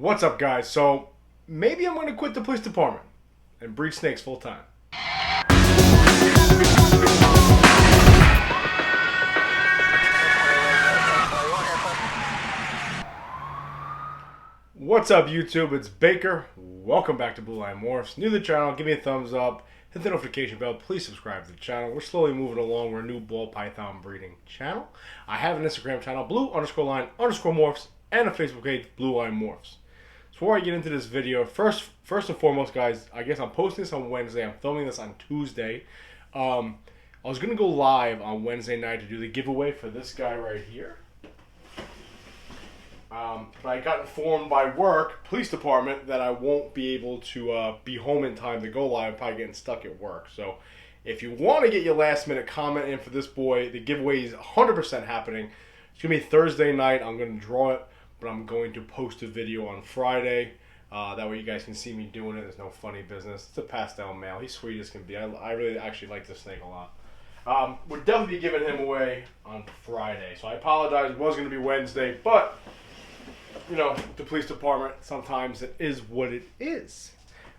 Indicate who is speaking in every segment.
Speaker 1: What's up, guys? So, maybe I'm going to quit the police department and breed snakes full time. What's up, YouTube? It's Baker. Welcome back to Blue Line Morphs. New to the channel, give me a thumbs up, hit the notification bell, please subscribe to the channel. We're slowly moving along. We're a new ball python breeding channel. I have an Instagram channel, blue_line_morphs, and a Facebook page, Blue Line Morphs. So before I get into this video, first and foremost, guys, I guess I'm posting this on Wednesday. I'm filming this on Tuesday. I was going to go live on Wednesday night to do the giveaway for this guy right here. But I got informed by work, police department, that I won't be able to be home in time to go live. I'm probably getting stuck at work. So if you want to get your last minute comment in for this boy, the giveaway is 100% happening. It's going to be Thursday night. I'm going to draw it, but I'm going to post a video on Friday. That way you guys can see me doing it. There's no funny business. It's a pastel male. He's sweet as can be. I really actually like this snake a lot. We'll definitely be giving him away on Friday. So I apologize. It was going to be Wednesday, but you know, the police department, sometimes it is what it is.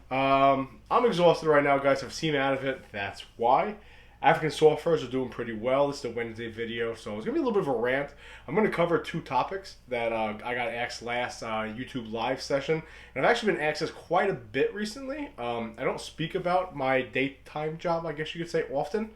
Speaker 1: I'm exhausted right now, guys. I've seen out of it. That's why. African soft furs are doing pretty well. This is the Wednesday video, so it's going to be a little bit of a rant. I'm going to cover two topics that I got asked last YouTube live session. And I've actually been asked this quite a bit recently. I don't speak about my daytime job, I guess you could say, often.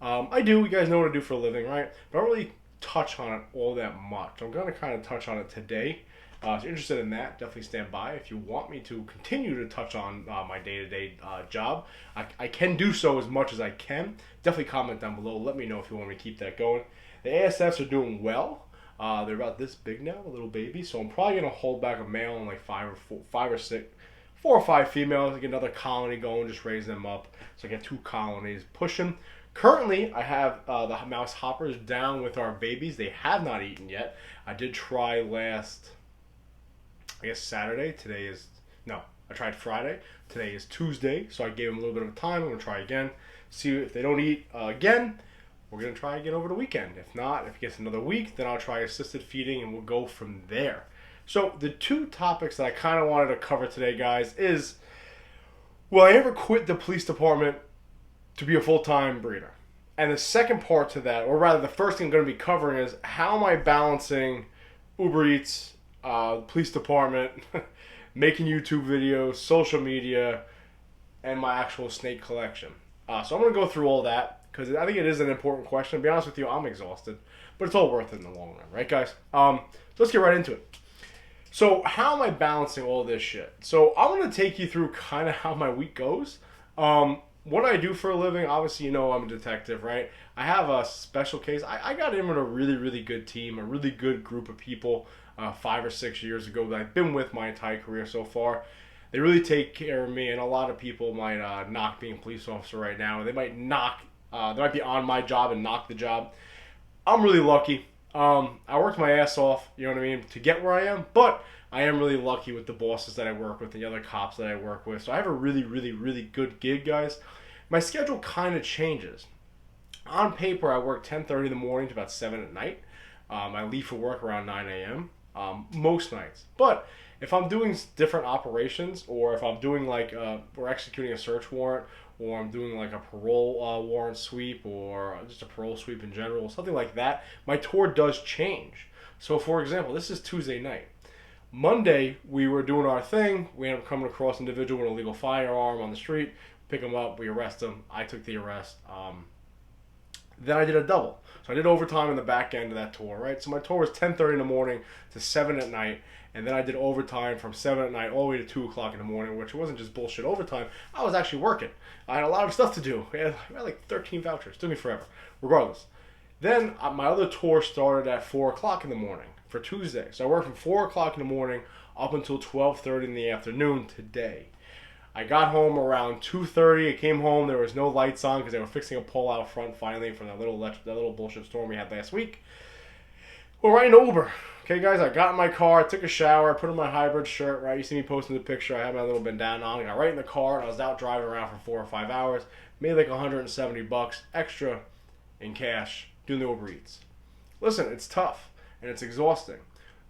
Speaker 1: I do. You guys know what I do for a living, right? But I don't really touch on it all that much. I'm going to kind of touch on it today. If you're interested in that, definitely stand by. If you want me to continue to touch on my day-to-day job, I can do so as much as I can. Definitely comment down below. Let me know if you want me to keep that going. The ASFs are doing well. They're about this big now, a little baby. So I'm probably going to hold back a male and like four or five females. Get another colony going, just raise them up. So I get 2 colonies pushing. Currently, I have the mouse hoppers down with our babies. They have not eaten yet. I did try last, I guess, Saturday. I tried Friday. Today is Tuesday, so I gave them a little bit of time. I'm going to try again. See if they don't eat again. We're going to try again over the weekend. If not, if it gets another week, then I'll try assisted feeding, and we'll go from there. So the two topics that I kind of wanted to cover today, guys, is will I ever quit the police department to be a full-time breeder? And the second part to that, or rather the first thing I'm going to be covering, is how am I balancing Uber Eats, police department, making YouTube videos, social media, and my actual snake collection. So I'm going to go through all that because I think it is an important question. To be honest with you, I'm exhausted, but it's all worth it in the long run, right, guys? So let's get right into it. So how am I balancing all this shit? So I'm going to take you through kind of how my week goes. What I do for a living, obviously, you know I'm a detective, right? I have a special case. I got in with a really, really good team, a really good group of people 5 or 6 years ago that I've been with my entire career so far. They really take care of me, and a lot of people might knock being a police officer right now. They might be on my job and knock the job. I'm really lucky. I worked my ass off, you know what I mean, to get where I am, but I am really lucky with the bosses that I work with and the other cops that I work with. So I have a really, really, really good gig, guys. My schedule kind of changes. On paper, I work 10:30 in the morning to about 7 at night. I leave for work around 9 a.m. Most nights. But if I'm doing different operations, or if I'm doing like we're executing a search warrant, or I'm doing like a parole warrant sweep, or just a parole sweep in general, something like that, my tour does change. So for example, this is Tuesday night. Monday, we were doing our thing. We ended up coming across an individual with an illegal firearm on the street. Pick him up. We arrest him. I took the arrest. Then I did a double. So I did overtime in the back end of that tour, right? So my tour was 10:30 in the morning to 7 at night. And then I did overtime from 7 at night all the way to 2 o'clock in the morning, which wasn't just bullshit overtime. I was actually working. I had a lot of stuff to do. I had like 13 vouchers. It took me forever. Regardless. Then my other tour started at 4 o'clock in the morning for Tuesday. So I worked from 4 o'clock in the morning up until 12:30 in the afternoon today. I got home around 2:30. I came home. There was no lights on because they were fixing a pole out front finally from that little bullshit storm we had last week. We're riding Uber. Okay, guys, I got in my car, I took a shower, I put on my hybrid shirt, right? You see me posting the picture. I had my little bandana on. I got right in the car, and I was out driving around for 4 or 5 hours. Made like $170 extra in cash doing the Uber Eats. Listen, it's tough, and it's exhausting.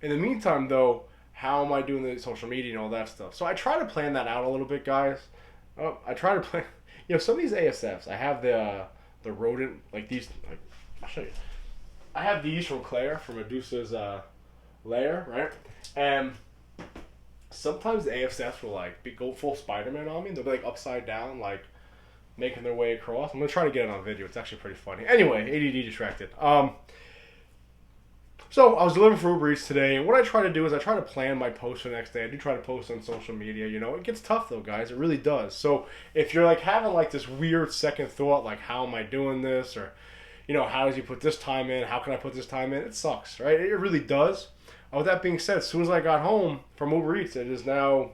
Speaker 1: In the meantime, though, how am I doing the social media and all that stuff. So I try to plan that out a little bit, guys. I try to plan. Some of these ASFs, I have the rodent, like these. Like, I'll show you. I have these from Claire, from Medusa's lair, right? And sometimes the ASFs will go full Spider-Man on me. They'll be like upside down, like making their way across. I'm gonna try to get it on video. It's actually pretty funny. Anyway, ADD distracted. So I was delivering for Uber Eats today, and what I try to do is I try to plan my post for the next day. I do try to post on social media. It gets tough though, guys. It really does. So if you're having this weird second thought, how am I doing this, or how does he put this time in? How can I put this time in? It sucks, right? It really does. With that being said, as soon as I got home from Uber Eats, it is now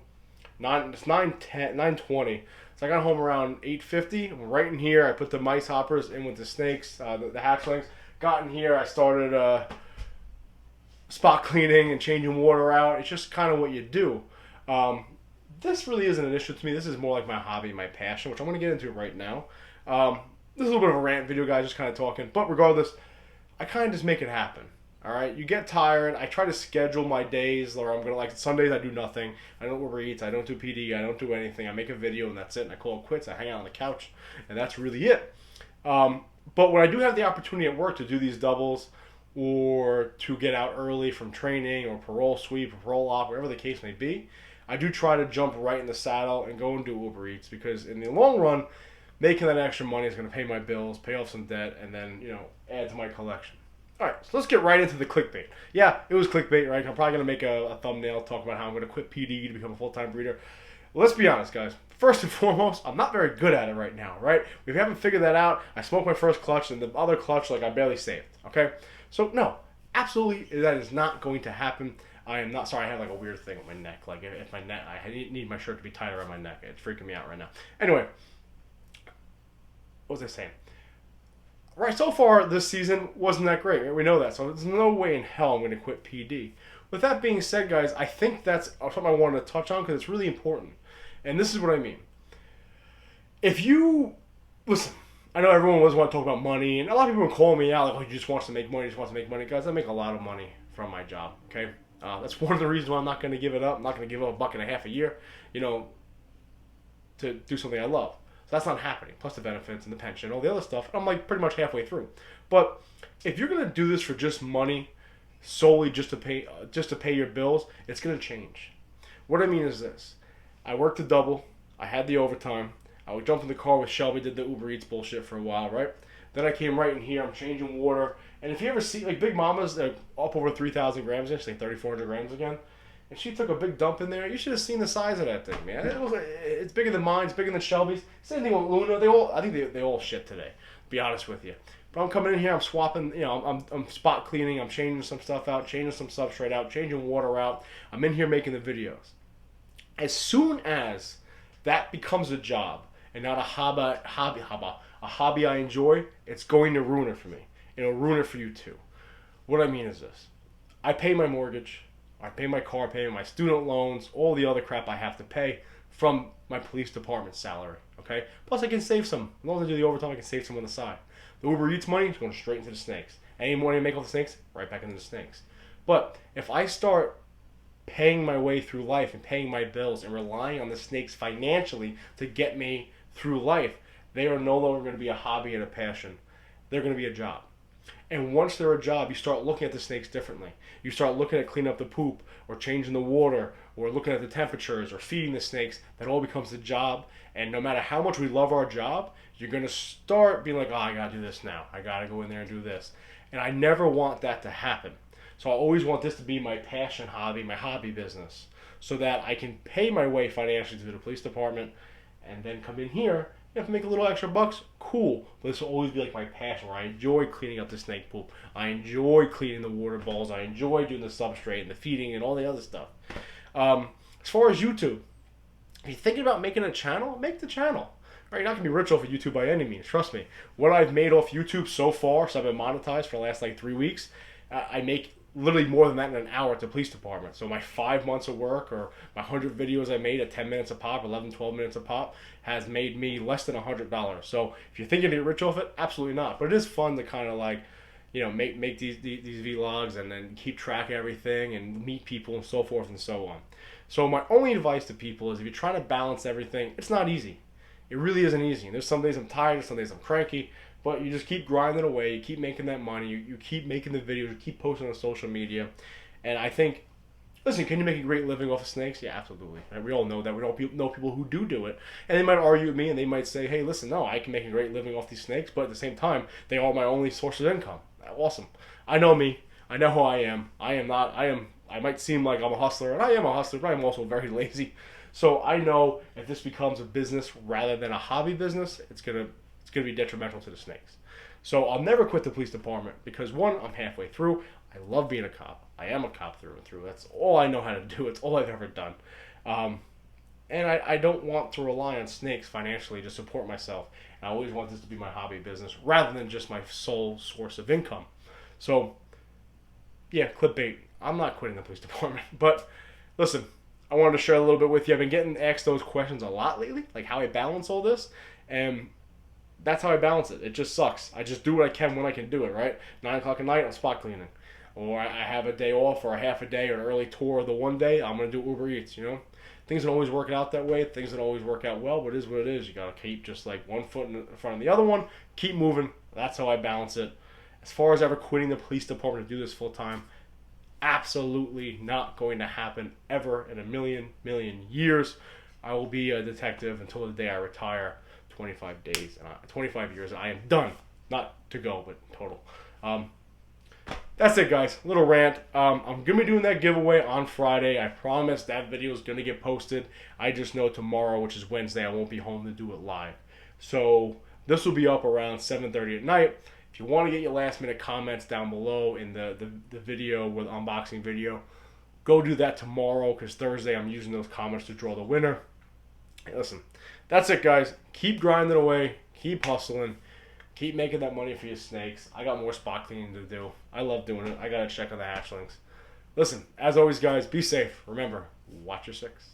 Speaker 1: 9:20. So I got home around 8:50. Right in here, I put the mice hoppers in with the snakes, the hatchlings. Got in here, I started spot cleaning and changing water out. It's just kind of what you do. This really isn't an issue to me. This is more like my hobby, my passion, which I'm going to get into right now. This is a little bit of a rant video, guys, just kind of talking. But regardless, I kind of just make it happen. All right, you get tired. I try to schedule my days where I'm gonna Sundays I do nothing. I don't Uber Eats. I don't do PD. I don't do anything. I make a video and that's it. And I call it quits. I hang out on the couch, and that's really it. But when I do have the opportunity at work to do these doubles, or to get out early from training, or parole sweep, or parole op, whatever the case may be, I do try to jump right in the saddle and go and do Uber Eats, because in the long run, making that extra money is going to pay my bills, pay off some debt, and then add to my collection. All right, so let's get right into the clickbait. Yeah, it was clickbait, right? I'm probably going to make a thumbnail talk about how I'm going to quit PD to become a full-time breeder. Let's be honest, guys. First and foremost, I'm not very good at it right now, right? We haven't figured that out. I smoked my first clutch, and the other clutch, I barely saved, okay? So, no, absolutely, that is not going to happen. I am not, sorry, I have a weird thing with my neck. If my neck, I need my shirt to be tight around my neck. It's freaking me out right now. Anyway, what was I saying? Right, so far this season wasn't that great. Right? We know that, so there's no way in hell I'm going to quit PD. With that being said, guys, I think that's something I wanted to touch on because it's really important. And this is what I mean. If you listen, I know everyone always want to talk about money, and a lot of people are calling me out he just wants to make money, Guys, I make a lot of money from my job. Okay, that's one of the reasons why I'm not going to give it up. I'm not going to give up $1.50 a year, to do something I love. So that's not happening. Plus the benefits and the pension, all the other stuff. I'm pretty much halfway through. But if you're gonna do this for just money, solely just to pay your bills, it's gonna change. What I mean is this: I worked a double. I had the overtime. I would jump in the car with Shelby, did the Uber Eats bullshit for a while, right? Then I came right in here. I'm changing water. And if you ever see Big Mama's up over 3,000 grams, she's 3,400 grams again. And she took a big dump in there. You should have seen the size of that thing, man. It's bigger than mine. It's bigger than Shelby's. Same thing with Luna. I think they all shit today, to be honest with you. But I'm coming in here. I'm swapping. I'm spot cleaning. I'm changing some stuff out, changing some substrate out, changing water out. I'm in here making the videos. As soon as that becomes a job and not a hobby I enjoy, it's going to ruin it for me. It'll ruin it for you too. What I mean is this: I pay my mortgage. I pay my car payment, my student loans, all the other crap I have to pay from my police department salary, okay? Plus, I can save some. As long as I do the overtime, I can save some on the side. The Uber Eats money is going straight into the snakes. Any money I make off the snakes, right back into the snakes. But if I start paying my way through life and paying my bills and relying on the snakes financially to get me through life, they are no longer going to be a hobby and a passion. They're going to be a job. And once they're a job, you start looking at the snakes differently. You start looking at cleaning up the poop, or changing the water, or looking at the temperatures, or feeding the snakes. That all becomes a job. And no matter how much we love our job, you're going to start being like, oh, I got to do this now. I got to go in there and do this. And I never want that to happen. So I always want this to be my passion hobby, my hobby business, so that I can pay my way financially to the police department and then come in here. If I make a little extra bucks, cool. But this will always be my passion, where I enjoy cleaning up the snake poop. I enjoy cleaning the water bowls. I enjoy doing the substrate and the feeding and all the other stuff. As far as YouTube, if you're thinking about making a channel, make the channel. Right, you're not going to be rich off of YouTube by any means. Trust me. What I've made off YouTube so far, so I've been monetized for the last 3 weeks, I make literally more than that in an hour at the police department. So my 5 months of work, or my 100 videos I made at 10 minutes a pop, 11, 12 minutes a pop, has made me less than $100. So if you're thinking to get rich off it, absolutely not. But it is fun to kind of make these vlogs and then keep track of everything and meet people and so forth and so on. So my only advice to people is if you're trying to balance everything, it's not easy. It really isn't easy. There's some days I'm tired, some days I'm cranky, but you just keep grinding away, you keep making that money, you keep making the videos, you keep posting on social media. And I think, listen, can you make a great living off of snakes? Yeah, absolutely. And we all know that. We all know people who do it. And they might argue with me and they might say, hey, listen, no, I can make a great living off these snakes, but at the same time, they are my only source of income. Awesome. I know me. I know who I am. I might seem like I'm a hustler, and I am a hustler, but I'm also very lazy. So I know if this becomes a business rather than a hobby business, it's gonna be detrimental to the snakes. So I'll never quit the police department because one, I'm halfway through. I love being a cop. I am a cop through and through. That's all I know how to do. It's all I've ever done. And I don't want to rely on snakes financially to support myself. And I always want this to be my hobby business rather than just my sole source of income. So, yeah, clickbait. I'm not quitting the police department. But listen, I wanted to share a little bit with you. I've been getting asked those questions a lot lately, like how I balance all this. And that's how I balance it. It just sucks. I just do what I can when I can do it, right? 9 o'clock at night, I'm spot cleaning. Or I have a day off or a half a day or an early tour the one day, I'm going to do Uber Eats, Things don't always work out that way. Things don't always work out well, but it is what it is. You got to keep just like one foot in front of the other one. Keep moving. That's how I balance it. As far as ever quitting the police department to do this full time, absolutely not going to happen ever in a million years. I will be a detective until the day I retire. 25 days, 25 years, and I am done. Not to go, but total. That's it, guys. Little rant. I'm going to be doing that giveaway on Friday. I promise that video is going to get posted. I just know tomorrow, which is Wednesday, I won't be home to do it live. So this will be up around 7:30 at night. If you want to get your last minute comments down below in the video with unboxing video, go do that tomorrow because Thursday I'm using those comments to draw the winner. Hey, listen, that's it, guys. Keep grinding away. Keep hustling. Keep making that money for your snakes. I got more spot cleaning to do. I love doing it. I got to check on the hatchlings. Listen, as always, guys, be safe. Remember, watch your six.